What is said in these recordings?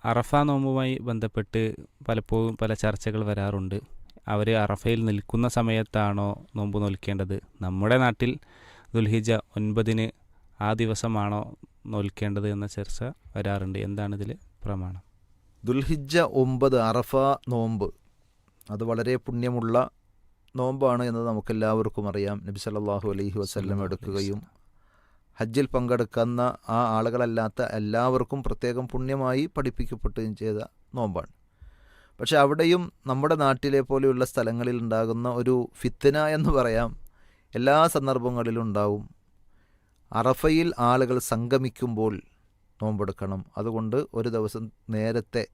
അറഫ നോമ്പുമായി ബന്ധപ്പെട്ട് പലപ്പോഴും പല ചർച്ചകൾ വരാറുണ്ട്. അവർ അറഫയിൽ നിൽക്കുന്ന സമയത്താണോ നോമ്പ് നോൽക്കേണ്ടത്? നമ്മുടെ നാട്ടിൽ ദുൽഹിജ 9 ആ ദിവസമാണോ നോൽക്കേണ്ടത് എന്ന ചർച്ച വരാറുണ്ട്. എന്താണ് ഇതിൽ പ്രമാണം? ദുൽഹിജ്ജ 9 അറഫ നോമ്പ് അത് വളരെ പുണ്യമുള്ള നോമ്പാണ് എന്നത് നമുക്കെല്ലാവർക്കും അറിയാം. നബി സല്ലല്ലാഹു അലൈഹി വസല്ലം എടുക്കുകയും ഹജ്ജിൽ പങ്കെടുക്കുന്ന ആ ആളുകളല്ലാത്ത എല്ലാവർക്കും പ്രത്യേകം പുണ്യമായി പഠിപ്പിക്കപ്പെടുകയും ചെയ്ത നോമ്പാണ്. പക്ഷെ അവിടെയും നമ്മുടെ നാട്ടിലെ പോലെയുള്ള സ്ഥലങ്ങളിൽ ഉണ്ടാകുന്ന ഒരു ഫിത്ന എന്ന് പറയാം, എല്ലാ സന്ദർഭങ്ങളിലും ഉണ്ടാവും. അറഫയിൽ ആളുകൾ സംഗമിക്കുമ്പോൾ നോമ്പെടുക്കണം. അതുകൊണ്ട് ഒരു ദിവസം നേരത്തെ,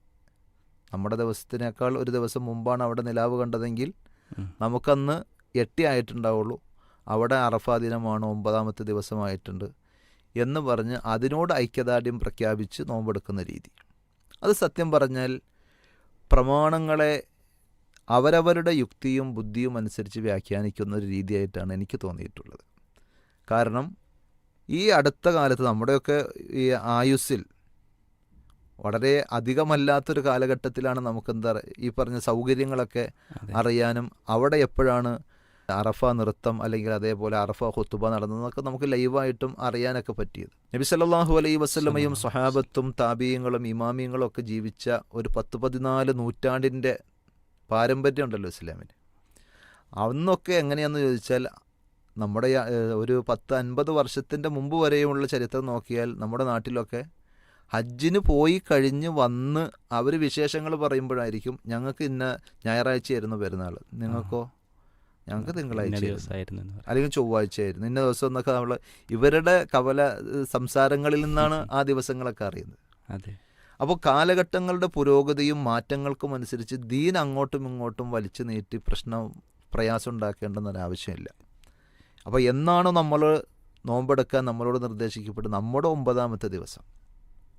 നമ്മുടെ ദിവസത്തിനേക്കാൾ ഒരു ദിവസം മുമ്പാണ് അവിടെ നിലാവ് കണ്ടതെങ്കിൽ നമുക്കന്ന് 8 ആയിട്ടുണ്ടാവുള്ളൂ. അവിടെ അറഫാ ദിനമാണ്, 9ാമത്തെ ദിവസമായിട്ടുണ്ട് എന്ന് പറഞ്ഞ് അതിനോട് ഐക്യദാർഢ്യം പ്രഖ്യാപിച്ച് നോമ്പെടുക്കുന്ന രീതി, അത് സത്യം പറഞ്ഞാൽ പ്രമാണങ്ങളെ അവരവരുടെ യുക്തിയും ബുദ്ധിയും അനുസരിച്ച് വ്യാഖ്യാനിക്കുന്ന ഒരു രീതിയായിട്ടാണ് എനിക്ക് തോന്നിയിട്ടുള്ളത്. കാരണം ഈ അടുത്ത കാലത്ത് നമ്മുടെയൊക്കെ ഈ ആയുസ്സിൽ വളരെ അധികമല്ലാത്തൊരു കാലഘട്ടത്തിലാണ് നമുക്കെന്താ ഈ പറഞ്ഞ സൗകര്യങ്ങളൊക്കെ അറിയാനും അവിടെ എപ്പോഴാണ് അറഫ നൃത്തം അല്ലെങ്കിൽ അതേപോലെ അറഫ ഖുത്ബ നടന്നതെന്നൊക്കെ നമുക്ക് ലൈവായിട്ടും അറിയാനൊക്കെ പറ്റിയത്. നബി സല്ലല്ലാഹു അലൈഹി വസല്ലമയും സ്വഹാബത്തും താബീയങ്ങളും ഇമാമിയങ്ങളും ഒക്കെ ജീവിച്ച ഒരു 10-14 നൂറ്റാണ്ടിൻ്റെ പാരമ്പര്യം ഉണ്ടല്ലോ ഇസ്ലാമിന്. അന്നൊക്കെ എങ്ങനെയാണെന്ന് ചോദിച്ചാൽ നമ്മുടെ ഒരു 10-50 വർഷത്തിൻ്റെ മുമ്പ് വരെയുമുള്ള ചരിത്രം നോക്കിയാൽ നമ്മുടെ നാട്ടിലൊക്കെ ഹജ്ജിന് പോയി കഴിഞ്ഞ് വന്ന് അവർ വിശേഷങ്ങൾ പറയുമ്പോഴായിരിക്കും ഞങ്ങൾക്ക് ഇന്ന ഞായറാഴ്ചയായിരുന്നു പെരുന്നാൾ, നിങ്ങൾക്കോ ഞങ്ങൾക്ക് തിങ്കളാഴ്ച അല്ലെങ്കിൽ ചൊവ്വാഴ്ചയായിരുന്നു, ഇന്ന ദിവസം എന്നൊക്കെ നമ്മൾ ഇവരുടെ കവല സംസാരങ്ങളിൽ നിന്നാണ് ആ ദിവസങ്ങളൊക്കെ അറിയുന്നത്. അതെ. അപ്പോൾ കാലഘട്ടങ്ങളുടെ പുരോഗതിയും മാറ്റങ്ങൾക്കും അനുസരിച്ച് ദീൻ അങ്ങോട്ടും ഇങ്ങോട്ടും വലിച്ചു നീട്ടി പ്രയാസം ഉണ്ടാക്കേണ്ടെന്നൊരാവശ്യമില്ല. അപ്പോൾ എന്നാണോ നമ്മൾ നോമ്പെടുക്കാൻ നമ്മളോട് നിർദ്ദേശിക്കപ്പെടുന്നത്, നമ്മുടെ 9ാമത്തെ ദിവസം,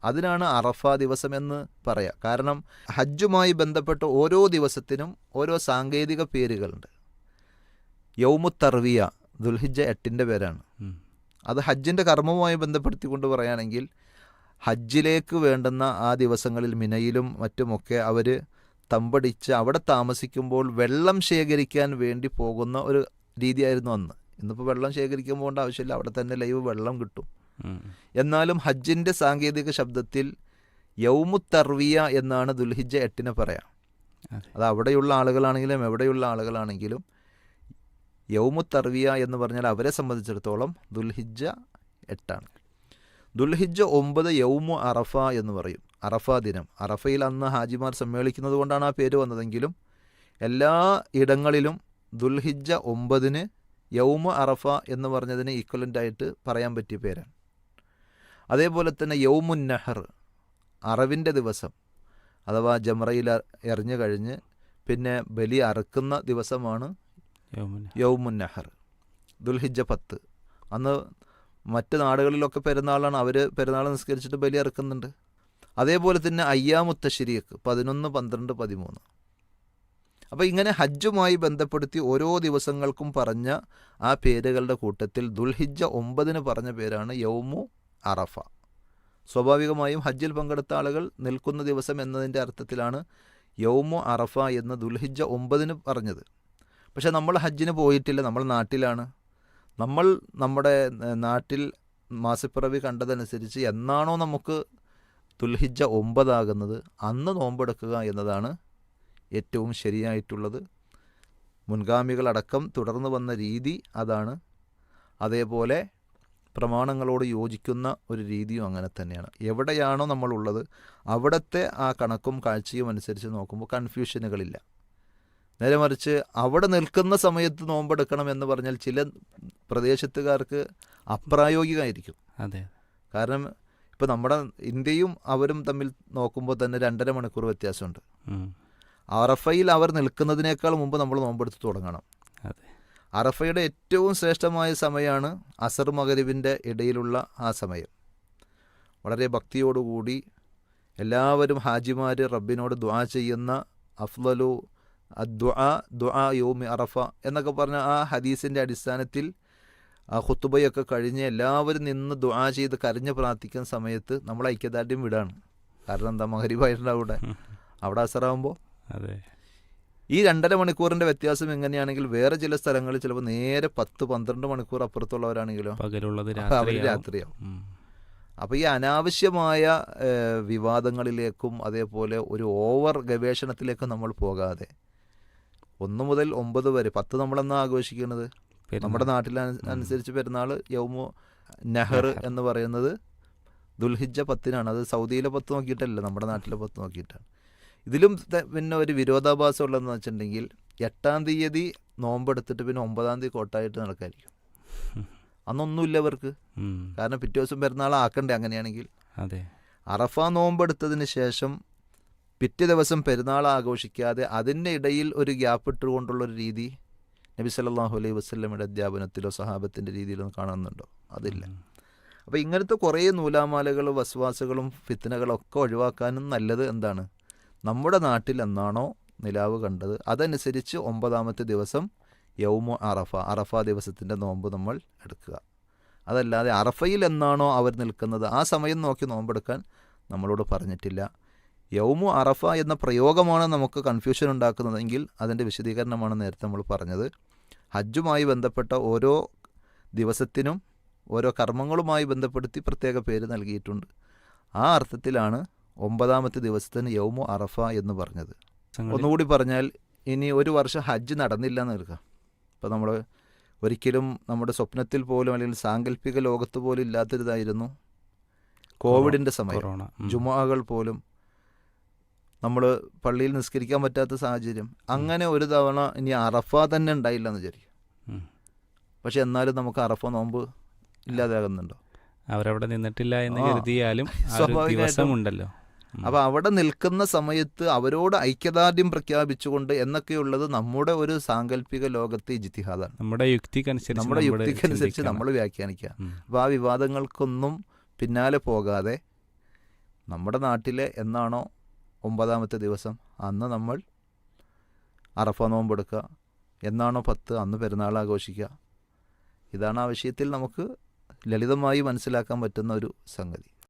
അതിനാണ് അറഫ ദിവസം എന്ന് പറയാം. കാരണം ഹജ്ജുമായി ബന്ധപ്പെട്ട് ഓരോ ദിവസത്തിനും ഓരോ സാങ്കേതിക പേരുകളുണ്ട്. യൗമു തർവിയ ദുൽഹിജ്ജ 8ൻ്റെ പേരാണ്. അത് ഹജ്ജിൻ്റെ കർമ്മവുമായി ബന്ധപ്പെടുത്തിക്കൊണ്ട് പറയുകയാണെങ്കിൽ ഹജ്ജിലേക്ക് വേണ്ടുന്ന ആ ദിവസങ്ങളിൽ മിനയിലും മറ്റുമൊക്കെ അവർ തമ്പടിച്ച് അവിടെ താമസിക്കുമ്പോൾ വെള്ളം ശേഖരിക്കാൻ വേണ്ടി പോകുന്ന ഒരു രീതിയായിരുന്നു അന്ന്. ഇന്നിപ്പോൾ വെള്ളം ശേഖരിക്കാൻ പോകേണ്ട ആവശ്യമില്ല, അവിടെ തന്നെ ലൈവ് വെള്ളം കിട്ടും. എന്നാലും ഹജ്ജിൻ്റെ സാങ്കേതിക ശബ്ദത്തിൽ യൗമു തർവിയ എന്നാണ് ദുൽഹിജ്ജ 8ന് പറയാം. അത് അവിടെയുള്ള ആളുകളാണെങ്കിലും എവിടെയുള്ള ആളുകളാണെങ്കിലും യൗമു തർവിയ എന്ന് പറഞ്ഞാൽ അവരെ സംബന്ധിച്ചിടത്തോളം ദുൽഹിജ്ജ 8ആണ്. ദുൽഹിജ്ജ 9 യൗമു അറഫ എന്ന് പറയും, അറഫ ദിനം. അറഫയിൽ അന്ന് ഹാജിമാർ സമ്മേളിക്കുന്നത് കൊണ്ടാണ് ആ പേര് വന്നതെങ്കിലും എല്ലാ ഇടങ്ങളിലും ദുൽഹിജ്ജ 9 യൗമു അറഫ എന്ന് പറഞ്ഞതിന് ഈക്വലൻ്റായിട്ട് പറയാൻ പറ്റിയ പേരാണ്. അതേപോലെ തന്നെ യൗമുൻ നഹർ, അറവിൻ്റെ ദിവസം, അഥവാ ജംറയിൽ എറിഞ്ഞു കഴിഞ്ഞ് പിന്നെ ബലി അറുക്കുന്ന ദിവസമാണ് യൗമുൻ നഹർ, ദുൽഹിജ്ജ 10. അന്ന് മറ്റ് നാടുകളിലൊക്കെ പെരുന്നാളാണ്, അവർ പെരുന്നാൾ നിസ്കരിച്ചിട്ട് ബലി അറുക്കുന്നുണ്ട്. അതേപോലെ തന്നെ അയ്യാമു തശ്രീഖ് 11, 12, 13. അപ്പോൾ ഇങ്ങനെ ഹജ്ജുമായി ബന്ധപ്പെടുത്തി ഓരോ ദിവസങ്ങൾക്കും പറഞ്ഞ ആ പേരുകളുടെ കൂട്ടത്തിൽ ദുൽഹിജ്ജ 9 പറഞ്ഞ പേരാണ് യൗമു അറഫ. സ്വാഭാവികമായും ഹജ്ജിൽ പങ്കെടുത്ത ആളുകൾ നിൽക്കുന്ന ദിവസം എന്നതിൻ്റെ അർത്ഥത്തിലാണ് യൗമു അറഫ എന്ന് ദുൽഹിജ്ജ 9 പറഞ്ഞത്. പക്ഷേ നമ്മൾ ഹജ്ജിന് പോയിട്ടില്ല, നമ്മൾ നാട്ടിലാണ്. നമ്മൾ നമ്മുടെ നാട്ടിൽ മാസപ്പിറവി കണ്ടതനുസരിച്ച് എന്നാണോ നമുക്ക് ദുൽഹിജ്ജ 9 ആകുന്നത് അന്ന് നോമ്പെടുക്കുക എന്നതാണ് ഏറ്റവും ശരിയായിട്ടുള്ളത്. മുൻഗാമികളടക്കം തുടർന്ന് വന്ന രീതി അതാണ്. അതേപോലെ പ്രമാണങ്ങളോട് യോജിക്കുന്ന ഒരു രീതിയും അങ്ങനെ തന്നെയാണ്. എവിടെയാണോ നമ്മളുള്ളത് അവിടുത്തെ ആ കണക്കും കാഴ്ചയും അനുസരിച്ച് നോക്കുമ്പോൾ കൺഫ്യൂഷനുകളില്ല. നേരെ മറിച്ച് അവിടെ നിൽക്കുന്ന സമയത്ത് നോമ്പെടുക്കണം എന്ന് പറഞ്ഞാൽ ചില പ്രദേശത്തുകാർക്ക് അപ്രായോഗികമായിരിക്കും. അതെ. കാരണം ഇപ്പോൾ നമ്മുടെ ഇന്ത്യയും അവരും തമ്മിൽ നോക്കുമ്പോൾ തന്നെ 2.5 മണിക്കൂർ വ്യത്യാസമുണ്ട്. അറഫയിൽ അവർ നിൽക്കുന്നതിനേക്കാൾ മുമ്പ് നമ്മൾ നോമ്പെടുത്ത് തുടങ്ങണം. അറഫയുടെ ഏറ്റവും ശ്രേഷ്ഠമായ സമയമാണ് അസർ മഗ്രിബിൻ്റെ ഇടയിലുള്ള ആ സമയം. വളരെ ഭക്തിയോടുകൂടി എല്ലാവരും ഹാജിമാർ റബ്ബിനോട് ദുആ ചെയ്യുന്ന അഫ്ളലു ദുആ യൗമി അറഫ എന്നൊക്കെ പറഞ്ഞ ആ ഹദീസിൻ്റെ അടിസ്ഥാനത്തിൽ ആ ഖുത്ബയൊക്കെ കഴിഞ്ഞ് എല്ലാവരും നിന്ന് ദുആ ചെയ്ത് കരഞ്ഞ് പ്രാർത്ഥിക്കുന്ന സമയത്ത് നമ്മൾ ഐക്യദാർഢ്യം വിടാണ്. കാരണം എന്താ, മഗ്‌രിബായിട്ടുണ്ട് അവിടെ അസറാകുമ്പോൾ. അതെ. ഈ 2.5 മണിക്കൂറിൻ്റെ വ്യത്യാസം എങ്ങനെയാണെങ്കിൽ വേറെ ചില സ്ഥലങ്ങളിൽ ചിലപ്പോൾ നേരെ 10-12 മണിക്കൂർ അപ്പുറത്തുള്ളവരാണെങ്കിലോ പകലുള്ളത് അവർ രാത്രിയാവും. അപ്പോൾ ഈ അനാവശ്യമായ വിവാദങ്ങളിലേക്കും അതേപോലെ ഒരു ഓവർ ഗവേഷണത്തിലേക്കും നമ്മൾ പോകാതെ 1 മുതൽ 9 വരെ 10 നമ്മളെന്നാ ആഘോഷിക്കുന്നത് നമ്മുടെ നാട്ടിൽ അനുസരിച്ച് പെരുന്നാൾ യൗമു നഹർ എന്ന് പറയുന്നത് ദുൽഹിജ്ജ 10-നാണ്. അത് സൗദിയിലെ 10 നോക്കിയിട്ടല്ല, നമ്മുടെ നാട്ടിലെ 10 നോക്കിയിട്ടാണ്. ഇതിലും പിന്നെ ഒരു വിരോധാഭാസം ഉള്ളതെന്ന് വെച്ചിട്ടുണ്ടെങ്കിൽ 8-ാം തീയതി നോമ്പെടുത്തിട്ട് പിന്നെ 9-ാം തീയതി കോട്ടായിട്ട് നടക്കായിരിക്കും. അന്നൊന്നുമില്ല അവർക്ക്, കാരണം പിറ്റേ ദിവസം പെരുന്നാൾ ആക്കണ്ടേ അങ്ങനെയാണെങ്കിൽ. അതെ. അറഫ നോമ്പെടുത്തതിന് ശേഷം പിറ്റേ ദിവസം പെരുന്നാൾ ആഘോഷിക്കാതെ അതിൻ്റെ ഇടയിൽ ഒരു ഗ്യാപ്പ് ഇട്ടുകൊണ്ടുള്ളൊരു രീതി നബി സല്ലല്ലാഹു അലൈഹി വസല്ലമയുടെ അധ്യാപനത്തിലോ സഹാബത്തിൻ്റെ രീതിയിലോ കാണുന്നുണ്ടോ? അതില്ല. അപ്പോൾ ഇങ്ങനത്തെ കുറേ നൂലാമാലകളും വസ്വാസുകളും ഫിത്നകളൊക്കെ ഒഴിവാക്കാനും നല്ലത് എന്താണ്, നമ്മുടെ നാട്ടിൽ എന്നാണോ നിലാവ് കണ്ടത് അതനുസരിച്ച് 9-ാമത്തെ ദിവസം യൗമു അറഫ ദിവസത്തിൻ്റെ നോമ്പ് നമ്മൾ എടുക്കുക. അതല്ലാതെ അറഫയിൽ എന്നാണോ അവർ നിൽക്കുന്നത് ആ സമയം നോക്കി നോമ്പെടുക്കാൻ നമ്മളോട് പറഞ്ഞിട്ടില്ല. യൗമു അറഫ എന്ന പ്രയോഗമാണ് നമുക്ക് കൺഫ്യൂഷൻ ഉണ്ടാക്കുന്നതെങ്കിൽ അതിൻ്റെ വിശദീകരണമാണ് നേരത്തെ നമ്മൾ പറഞ്ഞത്. ഹജ്ജുമായി ബന്ധപ്പെട്ട ഓരോ ദിവസത്തിനും ഓരോ കർമ്മങ്ങളുമായി ബന്ധപ്പെടുത്തി പ്രത്യേക പേര് നൽകിയിട്ടുണ്ട്. ആ അർത്ഥത്തിലാണ് 9-ാമത്തെ ദിവസത്തിന് യൗമു അറഫ എന്ന് പറഞ്ഞത്. ഒന്നുകൂടി പറഞ്ഞാൽ, ഇനി ഒരു വർഷം ഹജ്ജ് നടന്നില്ല എന്ന് എടുക്കാം. ഇപ്പോൾ നമ്മൾ ഒരിക്കലും നമ്മുടെ സ്വപ്നത്തിൽ പോലും അല്ലെങ്കിൽ സാങ്കല്പിക ലോകത്ത് പോലും ഇല്ലാത്തൊരിതായിരുന്നു കോവിഡിൻ്റെ സമയം. ജുമുഅകൾ പോലും നമ്മൾ പള്ളിയിൽ നിസ്കരിക്കാൻ പറ്റാത്ത സാഹചര്യം. അങ്ങനെ ഒരു തവണ ഇനി അറഫ തന്നെ ഉണ്ടായില്ല എന്ന് വിചാരിക്കും. പക്ഷെ എന്നാലും നമുക്ക് അറഫ നോമ്പ് ഇല്ലാതാകുന്നുണ്ടോ? അവരവിടെ നിന്നിട്ടില്ല എന്ന് കരുതിയാലും ദിവസമുണ്ടല്ലോ. അപ്പോൾ അവിടെ നിൽക്കുന്ന സമയത്ത് അവരോട് ഐക്യദാർഢ്യം പ്രഖ്യാപിച്ചുകൊണ്ട് എന്നൊക്കെയുള്ളത് നമ്മുടെ ഒരു സാങ്കല്പിക ലോകത്തെ ഇജ്തിഹാദാണ്. നമ്മുടെ യുക്തിക്കനുസരിച്ച് നമ്മൾ വ്യാഖ്യാനിക്കുക. അപ്പോൾ ആ വിവാദങ്ങൾക്കൊന്നും പിന്നാലെ പോകാതെ നമ്മുടെ നാട്ടിലെ എന്നാണോ 9-ാമത്തെ ദിവസം അന്ന് നമ്മൾ അറഫ നോമ്പെടുക്കുക, എന്നാണോ 10 അന്ന് പെരുന്നാൾ ആഘോഷിക്കുക. ഇതാണ് ആ വിഷയത്തിൽ നമുക്ക് ലളിതമായി മനസ്സിലാക്കാൻ പറ്റുന്ന ഒരു സംഗതി.